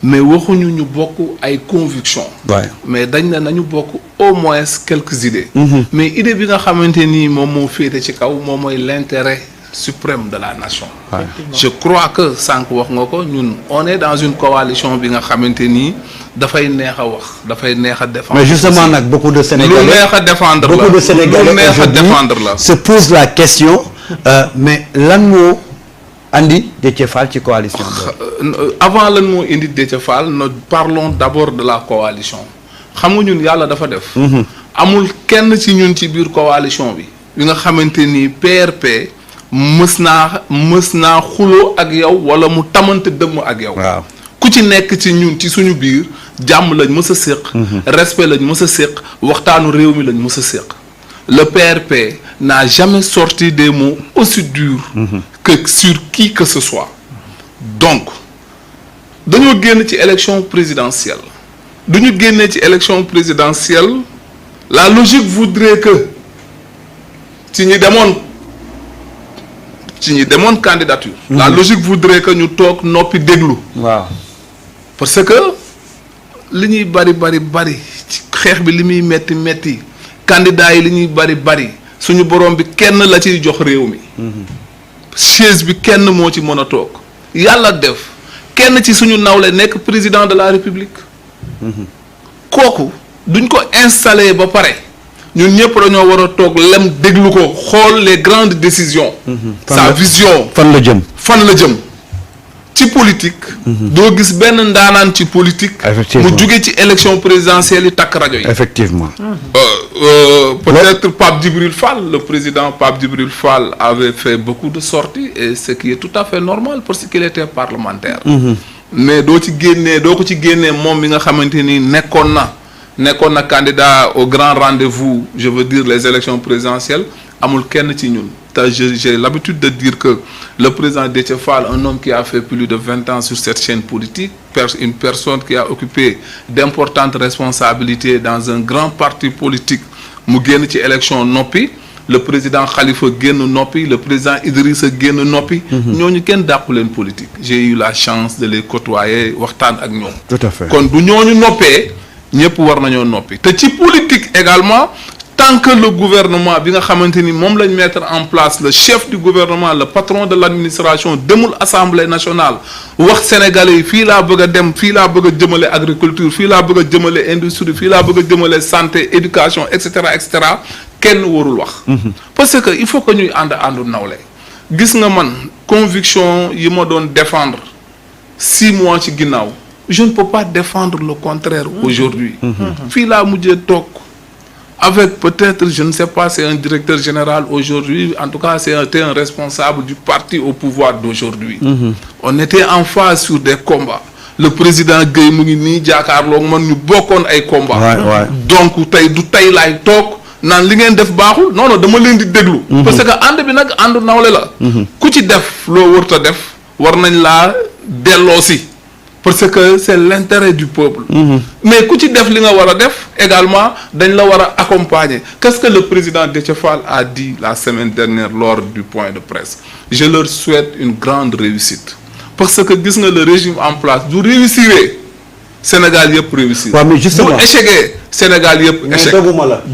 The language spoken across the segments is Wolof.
mais waxuñu ñu bokk ay convictions. mais dañ ne nañu bokk au moins quelques idées. mais idée bi nga xamante ni moom moo féete ci kaw moom mooy l'intérêt suprême de la nation. Je crois que sànq wax nga ko ñun on est dans une coalition bi nga xamante ni dafay neex a wax dafay neex a défendre. mais justement nag beaucoup de Sénégalais lu neex a défendre la beaucoup de Sénégalais lu neex a défendre la se pose la question mais lan moo andi Déthié Fall ci coalition bi. avant lan moo indi Déthié Fall nous parlons d'abord de la coalition xam nga ñun yàlla dafa def. amul kenn ci ñun ci biir coalition bi nga xamante ni PRP. mës naa xuloo ak yow wala mu tamante dëmm ak yow. waaw ku ci nekk ci ñun ci suñu biir jàmm lañ mës a séq. respect lañ mës a séq waxtaanu réew mi lañ mës a séq. le PRP n'a jamais sorti des mots aussi durs. que sur qui que ce soit. donc dañoo génn ci élection présidentielle duñu génnee ci élection présidentielle la logique voudrait que ci ñi demoon candidature. La logique voudrait que ñu toog noppi déglu. waaw parce que li ñuy bari ci xeex bi li muy metti candidats yi li ñuy bari suñu borom bi kenn la ciy jox réew mi. chaise bi kenn moo ci mën a toog. yàlla def kenn ci suñu nawle nekk président de la république. kooku duñ ko installé ba pare. ñun ñëpp dañoo war a toog lem déglu ko xool les grandes décisions. sa vision fan la jëm. ci politique. doo gis benn ndaanaan ci politique. mu jóge ci élection présidentielle yi takk rajo yi. effectivement. peut-être Pape Djibril Fall le président Pape Djibril Fall avait fait beaucoup de sorties et ce qui est tout à fait normal parce qu'il était parlementaire. mais doo ko ci génnee moom mi nga xamante ni nekkoon na candidat au grand rendez-vous je veux dire les élections présidentielles amul kenn ci ñun te j'ai l'habitude de dire que le président Déthié Fall un homme qui a fait plus de 20 ans sur cette chaîne politique une personne qui a occupé d'importantes responsabilités dans un grand parti politique mu génn ci élection noppi le président Khalifa génn noppi le président Idrissa génn noppi ñooñu kenn dàqu leen politique j'ai eu la chance de les côtoyer waxtaan ak ñoom. tout à fait kon du ñooñu noppee ñëpp war nañoo noppi te ci politique également tant que le gouvernement bi nga xamante ni moom lañ mettre en place le chef du gouvernement le patron de l'administration demul assemblée nationale wax sénégalais yi fii laa bëgg a dem fii laa bëgg a jëmale agriculture fii laa bëgg a jëmale industrie fii laa bëgg a jëmale santé éducation et cetera kenn warul wax. parce que il faut que ñuy àndu nawle gis nga man conviction yi ma doon défendre 6 mois ci ginnaaw. je ne peux pas défendre le contraire aujourd'hui. fii laa mujjee toog avec peut-être je ne sais pas c'est un directeur général aujourd'hui en tout cas c'était un responsable du parti au pouvoir d'aujourd'hui. On était en phase sur des combats le président Guèye mu ngi nii jàkkaarloog man ñu bokkoon ay combats. donc du tey laay toog naan li ngeen def baaxul non dama leen di déglu. parce que ànd bi nag àndu nawle la. ku ci def loo wërta def war nañ laa delloosi. parce que c'est l'intérêt du peuple. mais ku ci def li nga war a def également dañ la war a accompagner qu'est-ce que le président Déthié Fall a dit la semaine dernière lors du point de presse je leur souhaite une grande réussite parce que gis nga le régime en place du réussir Sénégal yëpp réussir. waaw mais justement bu échecgee Sénégal yëpp échec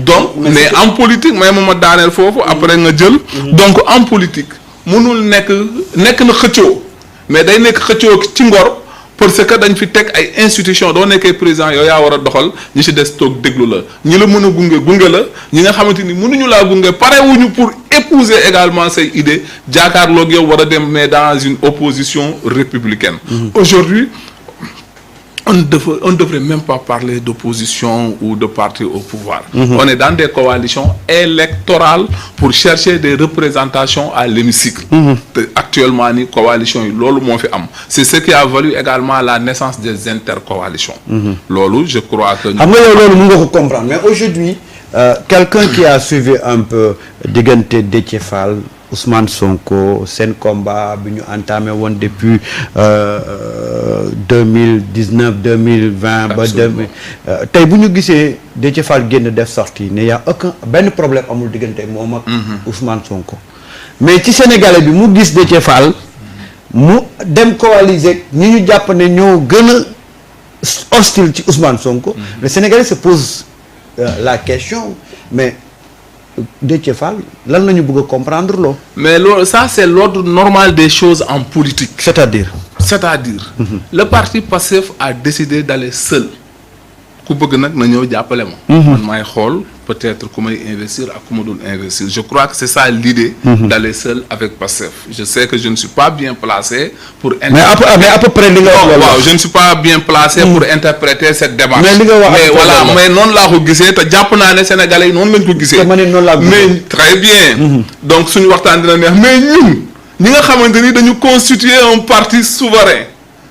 donc mais en politique ma daaneel foofu après nga jël. donc en politique mënul nekk na xëccoo mais day nekk xëccoo ci ngor. parce que dañ fi teg ay institutions doo nekkee président yow yaa war a doxal ñi ci des toog déglu la ñi la mën a gunge la ñi nga xamante ni mënuñu laa gunge parewuñu pour épouser également say idées jaakaarloog yow war a dem mais dans une opposition républicaine. Aujourd'hui on ne devrait même pas parler d'opposition ou de parti au pouvoir. On est dans des coalitions électorales pour chercher des représentations à l'hémicycle. Actuellement ni coalition yi loolu moo fi am c'est ce qui a valu également la naissance des intercoalitions. loolu je crois que. xam nga yow loolu mën nga ko comprendre mais aujourd'hui quelqu'un qui a suivi un peu diggante Déthié Fall Ousmane Sonko seen combat bi ñu entamé woon depuis 2019 2020 ba 2000 tey bu ñu gisee Déthié Fall génn def sortie ne y a benn problème amul diggante moom ak Ousmane Sonko mais ci Sénégalais bi mu gis Déthié Fall mu dem coaliser ñi ñu jàpp ne ñoo gën a hostile ci Ousmane Sonko. Les Sénégalais se posent la question mais Déthié Fall lan la ñu bëgg a comprendre loo. mais loolu ça c'est l'ordre normal des choses en politique. c'est-à-dire. Le parti Pastef a décidé d'aller seul. ku bëgg nag na ñëw jàppale ma. man maay xool peut-être ku may investir ak ku ma dul investir je crois que c'est ça l'idée d'aller seul avec Pastef. Je sais que je ne suis pas bien placé pour. mais à peu près li nga wax waaw je ne suis pas bien placé pour interpréter cette démarche. mais li nga wax mais voilà mais noonu laa ko gisee te jàpp naa ne Sénégalais yi noonu lañ ko gisee. mais très bien. donc suñu waxtaan dina neex mais ñun ñi nga xamante ni dañu constituer un parti souverain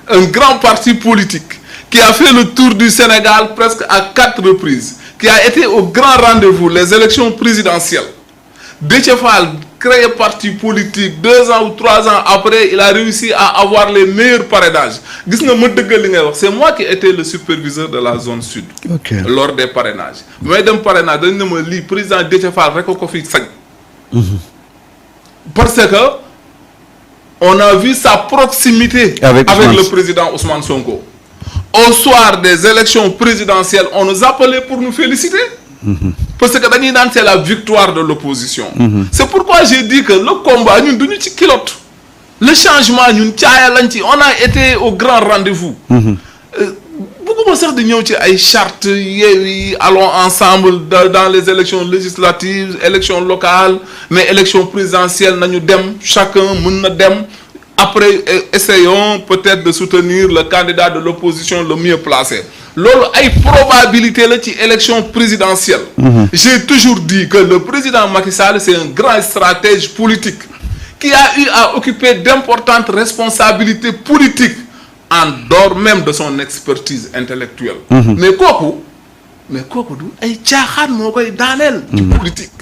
un grand parti politique. Qui a fait le tour du Sénégal presque à 4 reprises, qui a été au grand rendez-vous, les élections présidentielles. Déthié Fall, créé parti politique, 2 ans ou 3 ans après, il a réussi à avoir les meilleurs parrainages. C'est moi qui étais le superviseur de la zone sud lors des parrainages. Mais dans le parrainage, le président Déthié Fall, parce que on a vu sa proximité avec le président Ousmane Sonko. Au soir des élections présidentielles, on nous appelait pour nous féliciter. Parce que c'est la victoire de l'opposition. C'est pourquoi j'ai dit que le combat, nous sommes kilote. Le changement, on a été au grand rendez-vous. Beaucoup de gens ont chartes, allons ensemble dans les élections législatives, élections locales, mais élections présidentielles, chacun dem. Après, essayons peut-être de soutenir le candidat de l'opposition le mieux placé. Lolo a une probabilité de l'élection présidentielle. J'ai toujours dit que le président Macky Sall, c'est un grand stratège politique qui a eu à occuper d'importantes responsabilités politiques en dehors même de son expertise intellectuelle. Mais Koko, ay tiaxan mo koy danel ci politique.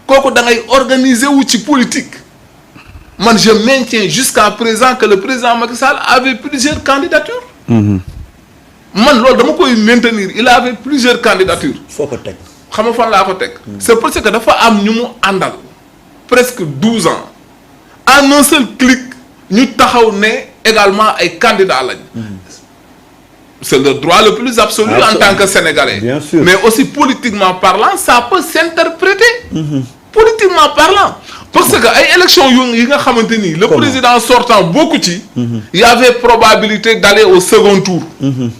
Koko da ngay organiser wu ci politique. Moi, je maintiens jusqu'à présent que le président Macky Sall avait plusieurs candidatures. Moi, je peux maintenir. Il avait plusieurs candidatures. C'est parce que dafa am ñu mu andal presque 12 ans. En un seul clic, ñu taxaw né également ay candidats lañ. C'est le droit le plus absolu en tant que Sénégalais. Bien sûr. Mais aussi politiquement parlant, ça peut s'interpréter. Politiquement parlant. Parce que les élections, le président sortant beaucoup, il y avait probabilité d'aller au second tour. Il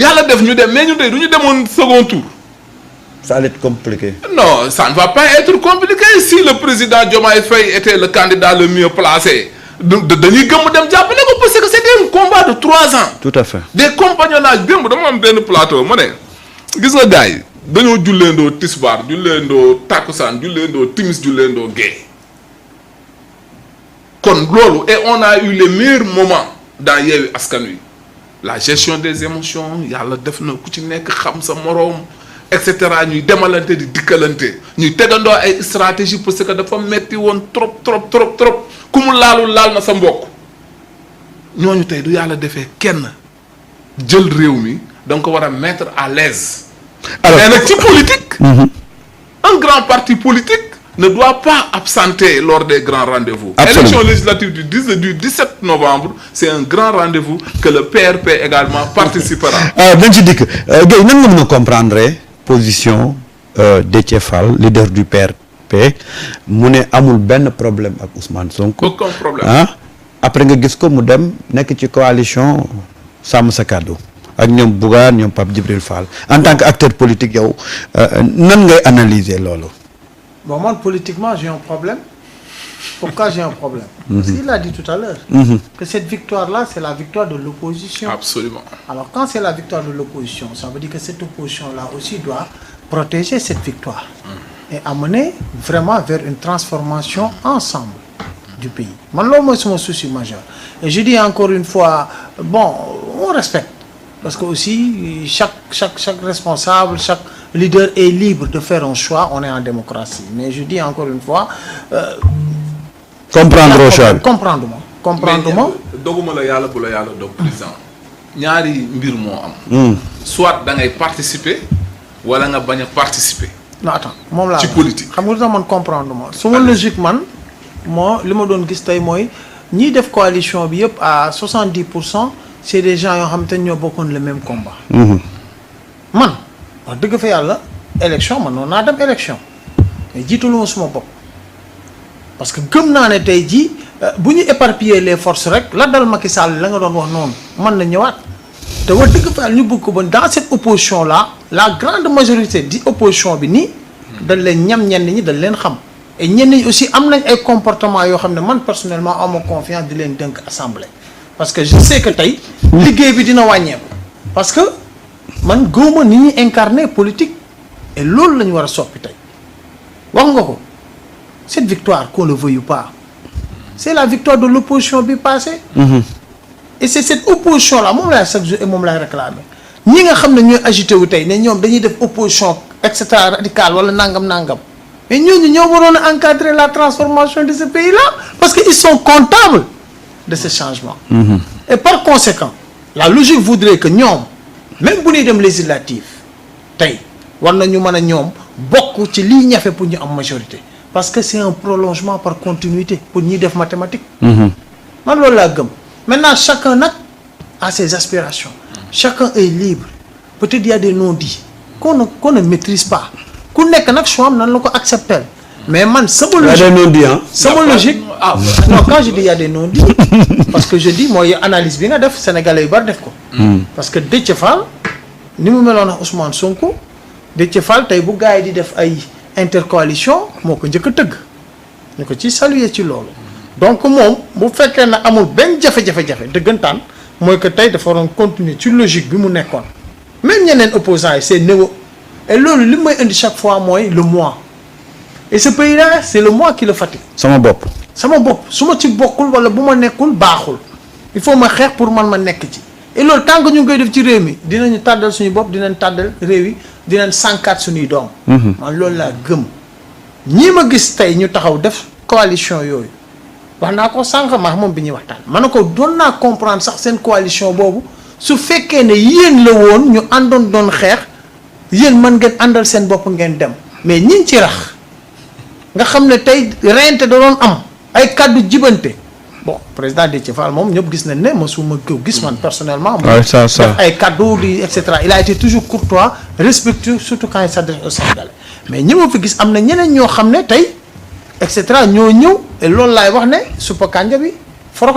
y a mais nous devons au second tour. Ça allait être compliqué. Non, ça ne va pas être compliqué si le président Diomaye Faye était le candidat le mieux placé. Parce que c'était un combat de 3 ans. Tout à fait. Des compagnonnages, bien, un plateau. Vous voyez, dañoo julleendoo tisbaar julleendoo takkusaan julleendoo timis julleendoo gee kon loolu et on a eu les meilleurs moments dans Yewwi Askan Wi la gestion des émotions yàlla def na ku ci nekk xam sa moroom et cetera ñuy demalante di dikkalante ñuy tegandoo ay stratégie parce que dafa metti woon trop ku mu laalul laal na sa mbokk ñooñu tey du yàlla defee kenn jël réew mi donc ko war a mettre à l'aise. Alors, mais le politique, un grand parti politique ne doit pas absenter lors des grands rendez-vous. L'élection législative du 17 novembre, c'est un grand rendez-vous que le PRP également participera. Ben je dis que, nous ne comprendrons position Déthié Fall, leader du PRP, mu ne amul ben problème avec Ousmane Sonko. Aucun problème. Hein? Après nga gis ko mu dem nek ci coalition Sàmm Sa Kàddu ak ñom Bougane ñom Pape Djibril Fall en tant qu'acteur politique yow nan ngay analyser lolu? Bon, moi politiquement j'ai un problème. Pourquoi j'ai un problème? Parce qu'il a dit tout à l'heure que cette victoire-là, c'est la victoire de l'opposition. Absolument. Alors quand c'est la victoire de l'opposition, ça veut dire que cette opposition-là aussi doit protéger cette victoire et amener vraiment vers une transformation ensemble du pays. Moi, c'est mon souci majeur. Et je dis encore une fois, bon, on respecte. Parce que aussi, chaque responsable, chaque leader est libre de faire un choix. On est en démocratie. Mais je dis encore une fois... comprendre au choix. Comprendre-moi. Comprendre-moi. Doguma la yalla bu la yalla dog président. Ñaari mbir mo am. Soit da ngay participer wala nga baña participer. Non, attends. Mom la ci politique. Xam nga man comprendre moi. Suma logique man mo lima doon gis tay moy ñi def coalition bi yépp à 70%, c'est des gens yoo xam te ñoo bokkoon le même combat. man wax dëgg fa yàlla élection man noonu naa dem élection mais jiitaluma suma bopp parce que gëm naa ne tey jii bu ñu éparpiller les forces rek la dal Macky Sall la nga doon wax noonu mën na ñëwaat te wax dëgg fa yàlla ñu bëgg ko ba dans cette opposition là la grande majorité di opposition bi nii dañ leen ñam ñenn ñi dañ leen xam et ñenn ñi aussi am nañ ay comportement yoo xam ne man personnellement ama confiance di leen dënk assemblée parce que je sais que tey liggéey bi dina wàññeeku parce que man gëwma ni ñuy incarner politique et loolu la ñu war a soppi tey wax nga ko cette victoire qu'on le veuille ou pas c'est la victoire de l'opposition bi passée et c'est cette opposition là moom laay chaque jour et moom laay réclamer ñi nga xam ne ñooy agité wu tey ne ñoom dañuy def opposition et cetera radicale wala nangam mais ñooñu ñoo waroon a encadrer la transformation de ce pays là parce que ils sont comptables de ce changement et par conséquent la logique voudrait que ñoom même bu ñuy dem législative tey war nañu mën a ñoom bokk ci liy ñafe pour ñu am majorité parce que c'est un prolongement par continuité pour ñuy def mathématique man loolu laa gëm maintenant chacun nag a ses aspirations chacun est libre peut-être il y a des non-dits qu'on ne maîtrise pas ku nekk nag choix am nan la ko accepter mais man sama logique y a des non-dits hein sama logique non quand je dis y a des non-dits parce que je dis mooy analyse bi nga def sénégalais yu bari def ko parce que Déthié Fall ni mu meloon ak Ousmane Sonko Déthié Fall tey bu gars yi di def ay intercoalition moo ko njëkk a tëgg ñu ko ci saluer ci loolu donc moom bu fekkee ne amul benn jafe-jafe dëggantaan mooy que tey dafa waroon continuer ci logique bi mu nekkoon même ñeneen opposants yi c'est néo et loolu li may indi chaque fois mooy le moi et ce pays là c'est le moi qui le fatigue sama bopp su ma ci bokkul wala bu ma nekkul baaxul il faut ma xeex pour man ma nekk ci et loolu tant que ñu ngi koy def ci réew mi dinañu tàddal suñu bopp dinañ tàddal réew yi dinañ sànkaat suñuy doom man loolu laa gëm ñii ma gis tey ñu taxaw def coalition yooyu wax naa ko sànq moom bi ñuy waxtaan ma ne ko doon naa comprendre sax seen coalition boobu su fekkee ne yéen la woon ñu àndoon doon xeex yéen mën ngeen àndal seen bopp ngeen dem mais ñiñ ci rax nga xam ne tey reyante da doon am ay kàddu jibante bon président Déthié Fall moom ñëpp gis nañ ne mosuma ko gis man personnellement def ay kàddu di et cetera il a été toujours courtois respectueux surtout quand il s'adresse aux Sénégalais mais ñi ma fi gis am na ñeneen ñoo xam ne tey et cetera ñoo ñëw et loolu laay wax ne suppa kànja bi forox na